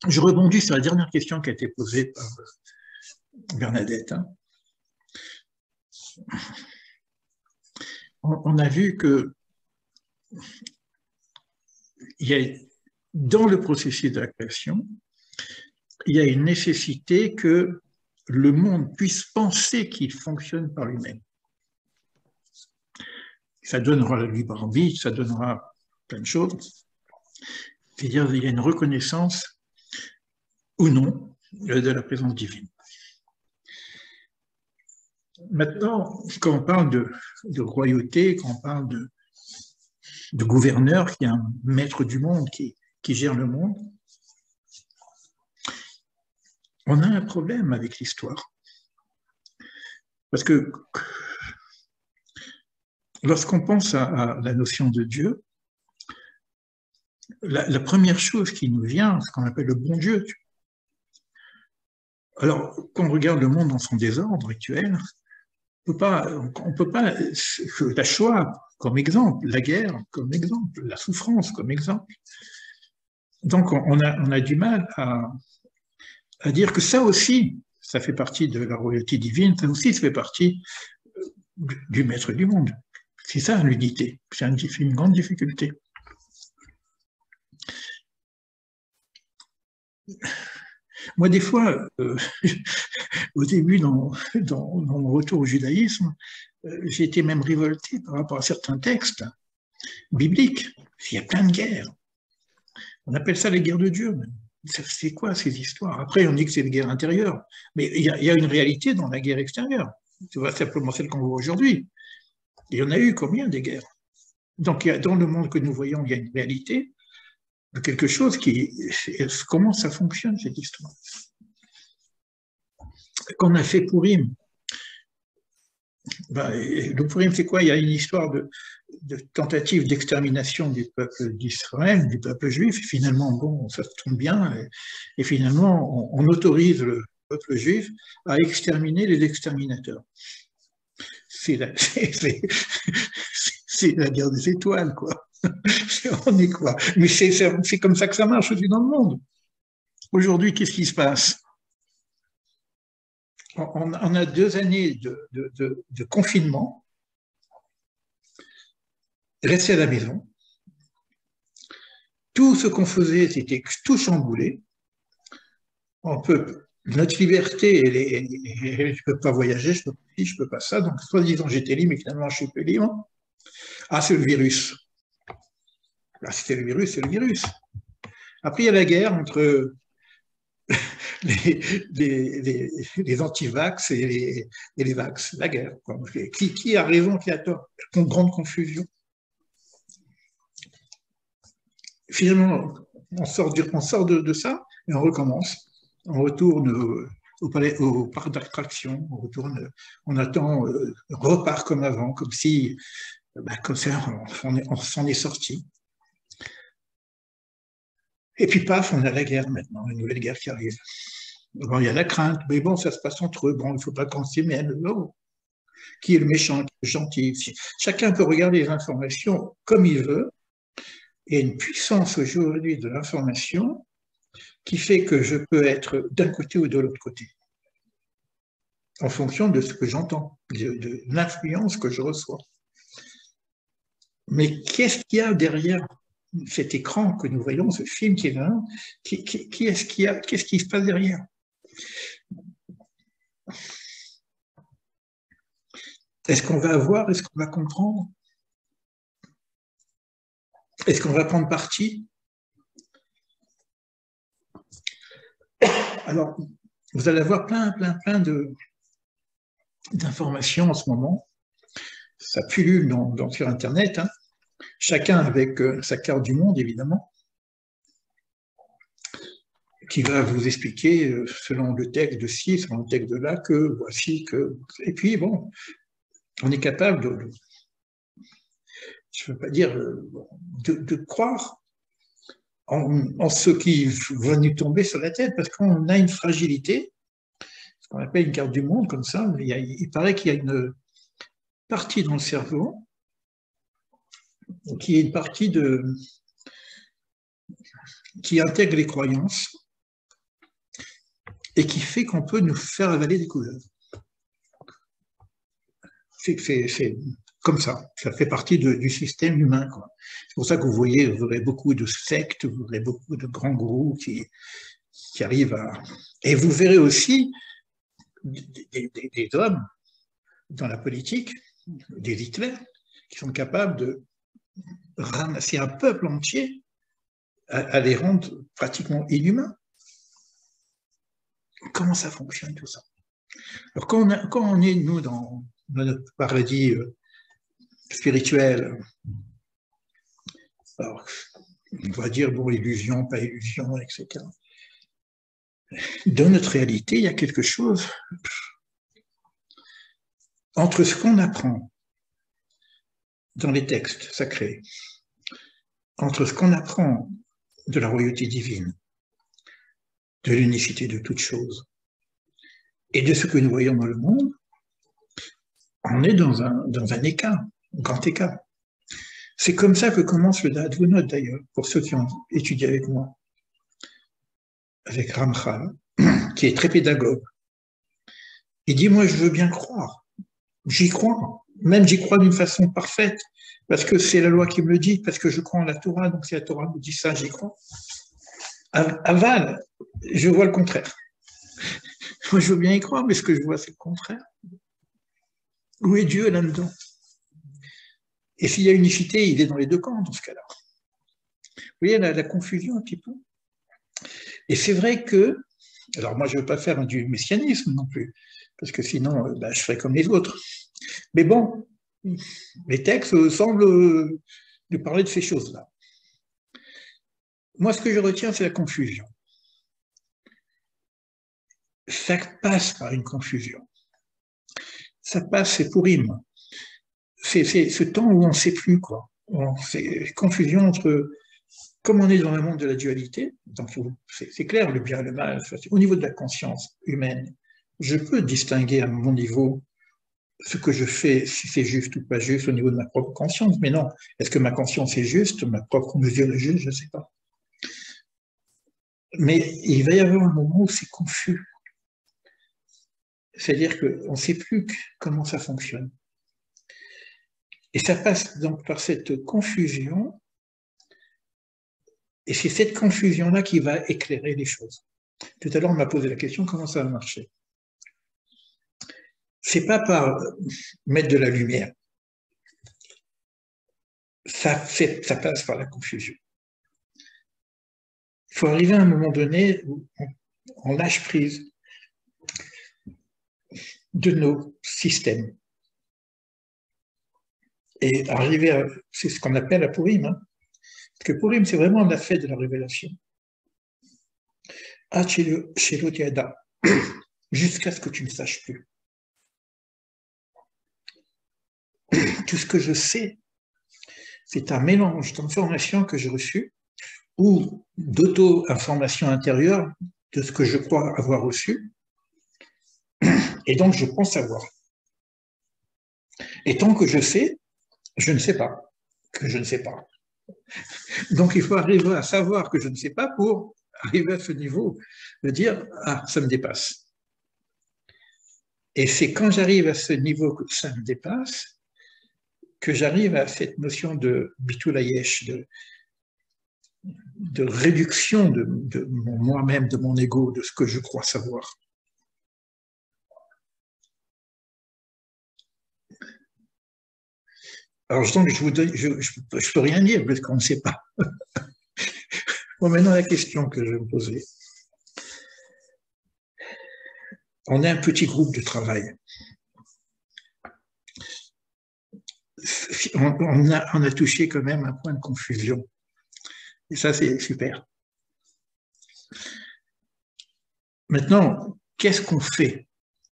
je rebondis sur la dernière question qui a été posée par Bernadette. On a vu que dans le processus de la création, il y a une nécessité que le monde puisse penser qu'il fonctionne par lui-même. Ça donnera le libre arbitre, ça donnera plein de choses. C'est-à-dire qu'il y a une reconnaissance ou non de la présence divine. Maintenant, quand on parle de royauté, quand on parle de gouverneur, qui est un maître du monde, qui gère le monde, on a un problème avec l'histoire. Parce que lorsqu'on pense à la notion de Dieu, la première chose qui nous vient, c'est ce qu'on appelle le bon Dieu. Alors, quand on regarde le monde dans son désordre actuel, on peut pas, la Shoah comme exemple, la guerre comme exemple, la souffrance comme exemple. Donc, on a du mal à dire que ça aussi, ça fait partie de la royauté divine, ça aussi, ça fait partie du maître du monde. C'est ça l'unité, c'est une grande difficulté. Moi, des fois, au début, dans mon retour au judaïsme, j'ai été même révolté par rapport à certains textes bibliques. Il y a plein de guerres. On appelle ça les guerres de Dieu. C'est quoi ces histoires? Après, on dit que c'est des guerres intérieures. Mais il y a une réalité dans la guerre extérieure. Tu vois, simplement celle qu'on voit aujourd'hui. Il y en a eu combien des guerres? Donc, dans le monde que nous voyons, il y a une réalité de quelque chose comment ça fonctionne, cette histoire. Qu'on a fait Pourim. Le Pourim, c'est quoi? Il y a une histoire de tentative d'extermination du peuple d'Israël, du peuple juif. Et finalement, bon, ça se tombe bien. Et finalement, on autorise le peuple juif à exterminer les exterminateurs. C'est la guerre des étoiles, quoi. On est quoi? Mais c'est comme ça que ça marche aussi dans le monde. Aujourd'hui, qu'est-ce qui se passe? On a 2 années de confinement, rester à la maison. Tout ce qu'on faisait, c'était tout chamboulé. Notre liberté, je ne peux pas voyager, je ne peux pas ça. Donc, soi-disant, j'étais libre, mais finalement, je ne suis plus libre. Ah, c'est le virus. Ah, c'était le virus, c'est le virus. Après, il y a la guerre entre les anti-vax et les vax. La guerre. Qui a raison, qui a tort? Une grande confusion. Finalement, on sort de ça et on recommence. On retourne au parc d'attractions, on attend, on repart comme avant, comme ça, on s'en est sorti. Et puis paf, on a la guerre maintenant, une nouvelle guerre qui arrive. Bon, il y a la crainte, mais bon, ça se passe entre eux, bon, il ne faut pas qu'on s'y mêle. Non. Qui est le méchant, qui est le gentil? Chacun peut regarder les informations comme il veut. Il y a une puissance aujourd'hui de l'information qui fait que je peux être d'un côté ou de l'autre côté, en fonction de ce que j'entends, de l'influence que je reçois. Mais qu'est-ce qu'il y a derrière cet écran que nous voyons, ce film qui est là? Qu'est-ce qui se passe derrière? Est-ce qu'on va voir? Est-ce qu'on va comprendre? Est-ce qu'on va prendre parti? Alors, vous allez avoir plein d'informations en ce moment. Ça pullule sur Internet, hein. Chacun avec sa carte du monde, évidemment, qui va vous expliquer, selon le texte de ci, selon le texte de là, que voici, que... Et puis, bon, on est capable je ne veux pas dire, de croire en ce qui va nous tomber sur la tête, parce qu'on a une fragilité, ce qu'on appelle une carte du monde, comme ça, mais il paraît qu'il y a une partie dans le cerveau qui est une partie qui intègre les croyances et qui fait qu'on peut nous faire avaler des couleuvres. C'est comme ça fait partie du système humain, quoi. C'est pour ça que vous voyez, vous aurez beaucoup de sectes, vous aurez beaucoup de grands gourous qui arrivent à... Et vous verrez aussi des hommes dans la politique, des Hitler, qui sont capables de ramasser un peuple entier à les rendre pratiquement inhumains. Comment ça fonctionne tout ça? Alors quand on est, nous, dans notre paradis spirituel, alors, on va dire, bon, illusion, pas illusion, etc. Dans notre réalité, il y a quelque chose entre ce qu'on apprend dans les textes sacrés, entre ce qu'on apprend de la royauté divine, de l'unicité de toutes choses, et de ce que nous voyons dans le monde, on est dans un écart, un grand écart. C'est comme ça que commence le Da'at V'unot, d'ailleurs, pour ceux qui ont étudié avec moi, avec Ramchal, qui est très pédagogue. Il dit, moi, je veux bien croire. J'y crois. Même j'y crois d'une façon parfaite, parce que c'est la loi qui me le dit, parce que je crois en la Torah, donc si la Torah me dit ça, j'y crois. Aval, je vois le contraire. Moi, je veux bien y croire, mais ce que je vois, c'est le contraire. Où est Dieu là-dedans? Et s'il y a unicité, il est dans les deux camps, dans ce cas-là. Vous voyez la confusion un petit peu. Et c'est vrai que, alors moi, je ne veux pas faire du messianisme non plus, parce que sinon, je ferais comme les autres. Mais bon, les textes semblent nous parler de ces choses-là. Moi, ce que je retiens, c'est la confusion. Ça passe par une confusion. Ça passe, c'est Pourim. C'est ce temps où on ne sait plus, quoi. C'est confusion entre, comme on est dans le monde de la dualité, donc c'est clair, le bien et le mal, au niveau de la conscience humaine, je peux distinguer à mon niveau ce que je fais, si c'est juste ou pas juste au niveau de ma propre conscience, mais non, est-ce que ma conscience est juste, ma propre mesure est juste, je ne sais pas. Mais il va y avoir un moment où c'est confus. C'est-à-dire qu'on ne sait plus comment ça fonctionne. Et ça passe donc par cette confusion, et c'est cette confusion-là qui va éclairer les choses. Tout à l'heure, on m'a posé la question, comment ça va marcher? C'est pas par mettre de la lumière. Ça passe par la confusion. Il faut arriver à un moment donné où on lâche prise de nos systèmes. Et arriver à, c'est ce qu'on appelle la Pourim, hein. Parce que Pourim, c'est vraiment la fête de la révélation. Jusqu'à ce que tu ne saches plus. Tout ce que je sais, c'est un mélange d'informations que j'ai reçues ou d'auto-information intérieure de ce que je crois avoir reçu. Et donc, je pense savoir. Et tant que je sais, je ne sais pas que je ne sais pas. Donc, il faut arriver à savoir que je ne sais pas pour arriver à ce niveau de dire « Ah, ça me dépasse ». Et c'est quand j'arrive à ce niveau que ça me dépasse que j'arrive à cette notion de bitulayesh, de réduction de moi-même, de mon ego, de ce que je crois savoir. Alors, donc, je peux rien dire parce qu'on ne sait pas. Bon, maintenant, la question que je vais me poser. On est un petit groupe de travail. On a touché quand même un point de confusion. Et ça, c'est super. Maintenant, qu'est-ce qu'on fait